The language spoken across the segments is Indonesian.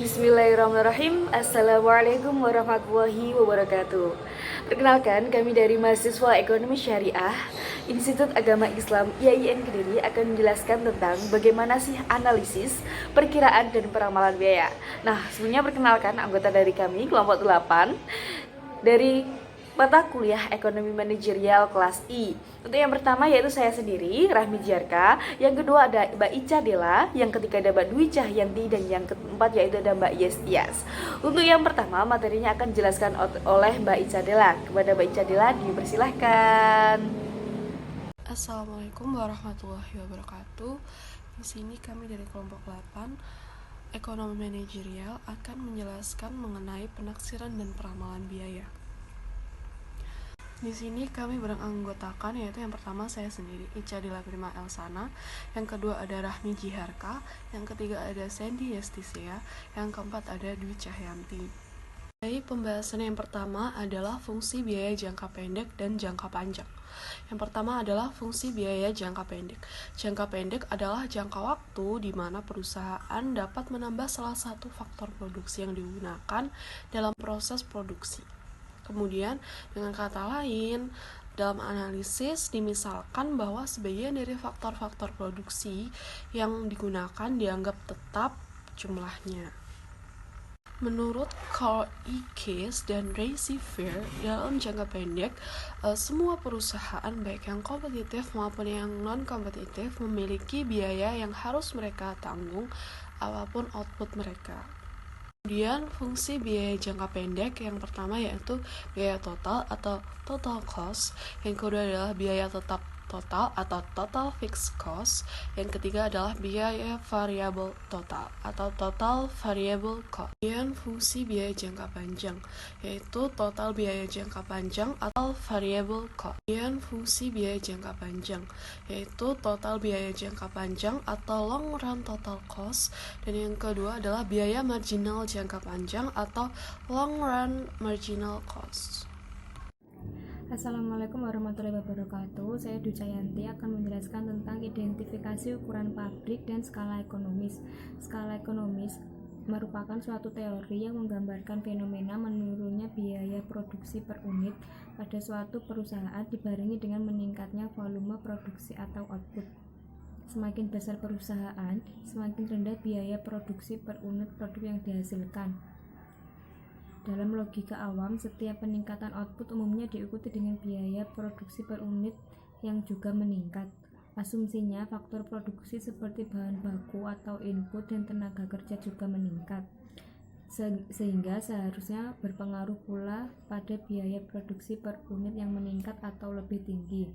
Bismillahirrahmanirrahim. Assalamualaikum warahmatullahi wabarakatuh. Perkenalkan, kami dari mahasiswa Ekonomi Syariah Institut Agama Islam IAIN Kediri akan menjelaskan tentang bagaimana sih analisis, perkiraan, dan peramalan biaya. Nah, sebelumnya perkenalkan anggota dari kami kelompok 8 dari mata kuliah Ekonomi Manajerial kelas I. Untuk yang pertama yaitu saya sendiri, Rahmi Jarka. Yang kedua ada Mbak Ica Dela. Yang ketiga ada Mbak Dwi Cahyanti. Dan yang keempat yaitu ada Mbak Yestias. Untuk yang pertama materinya akan dijelaskan oleh Mbak Ica Dela. Kepada Mbak Ica Dela dipersilahkan. Assalamualaikum warahmatullahi wabarakatuh. Di sini kami dari kelompok 8 Ekonomi Manajerial akan menjelaskan mengenai penaksiran dan peramalan biaya. Di sini kami beranggotakan yaitu yang pertama saya sendiri, Ica Dela Prima Elsana, yang kedua ada Rahmi Jiharka, yang ketiga ada Sandy Yestisia, yang keempat ada Dwi Cahyanti. Jadi pembahasan yang pertama adalah fungsi biaya jangka pendek dan jangka panjang. Yang pertama adalah fungsi biaya jangka pendek. Jangka pendek adalah jangka waktu di mana perusahaan dapat menambah salah satu faktor produksi yang digunakan dalam proses produksi. Kemudian, dengan kata lain, dalam analisis dimisalkan bahwa sebagian dari faktor-faktor produksi yang digunakan dianggap tetap jumlahnya. Menurut Carl E. Case dan Ray C. Fair, dalam jangka pendek, semua perusahaan baik yang kompetitif maupun yang non-kompetitif memiliki biaya yang harus mereka tanggung apapun output mereka. Kemudian fungsi biaya jangka pendek yang pertama yaitu biaya total atau total cost, yang kedua adalah biaya tetap total atau total fixed cost, yang ketiga adalah biaya variable total atau total variable cost. Kemudian fungsi biaya jangka panjang yaitu total biaya jangka panjang atau variable cost. Kemudian fungsi biaya jangka panjang yaitu total biaya jangka panjang atau long run total cost, dan yang kedua adalah biaya marginal jangka panjang atau long run marginal cost. Assalamualaikum warahmatullahi wabarakatuh. Saya Dwi Cahyanti akan menjelaskan tentang identifikasi ukuran pabrik dan skala ekonomis. Skala ekonomis merupakan suatu teori yang menggambarkan fenomena menurunnya biaya produksi per unit pada suatu perusahaan dibarengi dengan meningkatnya volume produksi atau output. Semakin besar perusahaan, semakin rendah biaya produksi per unit produk yang dihasilkan. Dalam logika awam, setiap peningkatan output umumnya diikuti dengan biaya produksi per unit yang juga meningkat. Asumsinya, faktor produksi seperti bahan baku atau input dan tenaga kerja juga meningkat, sehingga seharusnya berpengaruh pula pada biaya produksi per unit yang meningkat atau lebih tinggi.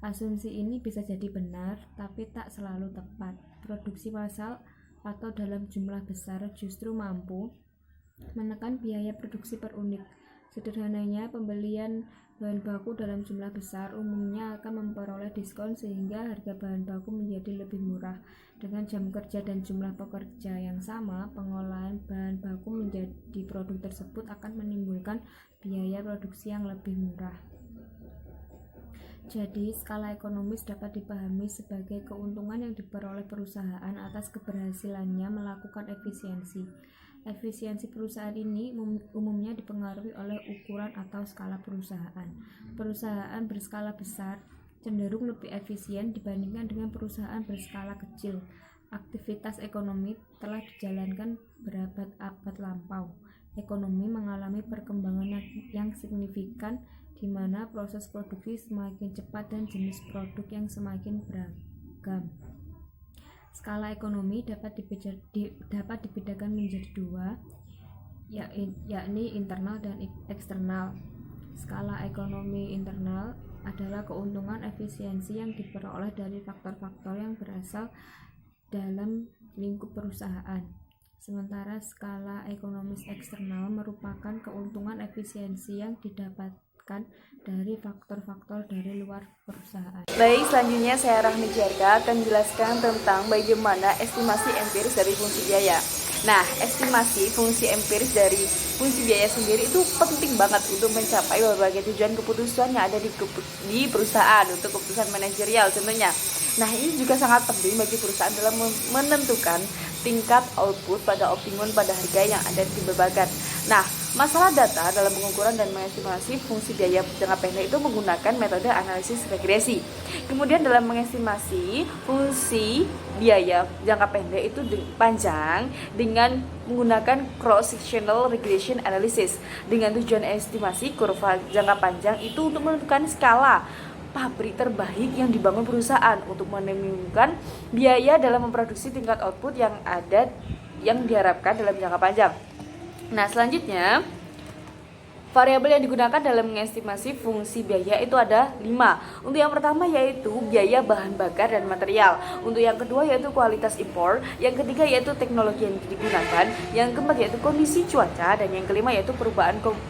Asumsi ini bisa jadi benar, tapi tak selalu tepat. Produksi massal atau dalam jumlah besar justru mampu menekan biaya produksi per unit. Sederhananya, pembelian bahan baku dalam jumlah besar umumnya akan memperoleh diskon sehingga harga bahan baku menjadi lebih murah. Dengan jam kerja dan jumlah pekerja yang sama, pengolahan bahan baku menjadi produk tersebut akan menimbulkan biaya produksi yang lebih murah. Jadi, skala ekonomis dapat dipahami sebagai keuntungan yang diperoleh perusahaan atas keberhasilannya melakukan efisiensi. Efisiensi perusahaan ini umumnya dipengaruhi oleh ukuran atau skala perusahaan. Perusahaan berskala besar cenderung lebih efisien dibandingkan dengan perusahaan berskala kecil. Aktivitas ekonomi telah dijalankan berabad-abad lampau. Ekonomi mengalami perkembangan yang signifikan di mana proses produksi semakin cepat dan jenis produk yang semakin beragam. Skala ekonomi dapat dibedakan menjadi dua, yakni internal dan eksternal. Skala ekonomi internal adalah keuntungan efisiensi yang diperoleh dari faktor-faktor yang berasal dalam lingkup perusahaan. Sementara skala ekonomis eksternal merupakan keuntungan efisiensi yang didapatkan dari faktor-faktor dari luar perusahaan. Baik, selanjutnya saya Rahmi Jarka akan menjelaskan tentang bagaimana estimasi empiris dari fungsi biaya. Nah, estimasi fungsi empiris dari fungsi biaya sendiri itu penting banget untuk mencapai berbagai tujuan keputusan yang ada di perusahaan untuk keputusan manajerial tentunya. Nah, ini juga sangat penting bagi perusahaan dalam menentukan tingkat output pada optimum pada harga yang ada di babagan. Nah, masalah data dalam pengukuran dan mengestimasi fungsi biaya jangka pendek itu menggunakan metode analisis regresi. Kemudian dalam mengestimasi fungsi biaya jangka pendek itu panjang dengan menggunakan cross-sectional regression analysis dengan tujuan estimasi kurva jangka panjang itu untuk menentukan skala pabrik terbaik yang dibangun perusahaan untuk menemukan biaya dalam memproduksi tingkat output yang ada yang diharapkan dalam jangka panjang. Nah, selanjutnya variabel yang digunakan dalam mengestimasi fungsi biaya itu ada 5. Untuk yang pertama yaitu biaya bahan bakar dan material. Untuk yang kedua yaitu kualitas impor. Yang ketiga yaitu teknologi yang digunakan. Yang keempat yaitu kondisi cuaca. Dan yang kelima yaitu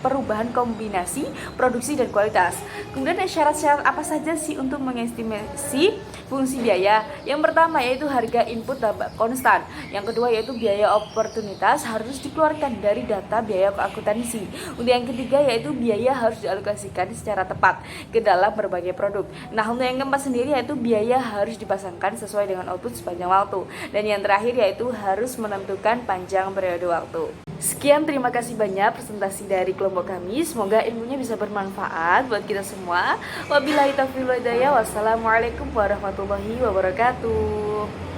perubahan kombinasi produksi dan kualitas. Kemudian syarat-syarat apa saja sih untuk mengestimasi fungsi biaya? Yang pertama yaitu harga input konstan. Yang kedua yaitu biaya oportunitas harus dikeluarkan dari data biaya akuntansi. Untuk yang ketiga yaitu biaya harus dialokasikan secara tepat ke dalam berbagai produk. Nah, untuk yang keempat sendiri yaitu biaya harus dipasangkan sesuai dengan output sepanjang waktu. Dan yang terakhir yaitu harus menentukan panjang periode waktu. Sekian, terima kasih banyak presentasi dari kelompok kami. Semoga ilmunya bisa bermanfaat buat kita semua. Wabillahi taufiq wal hidayah. Wassalamualaikum warahmatullahi wabarakatuh.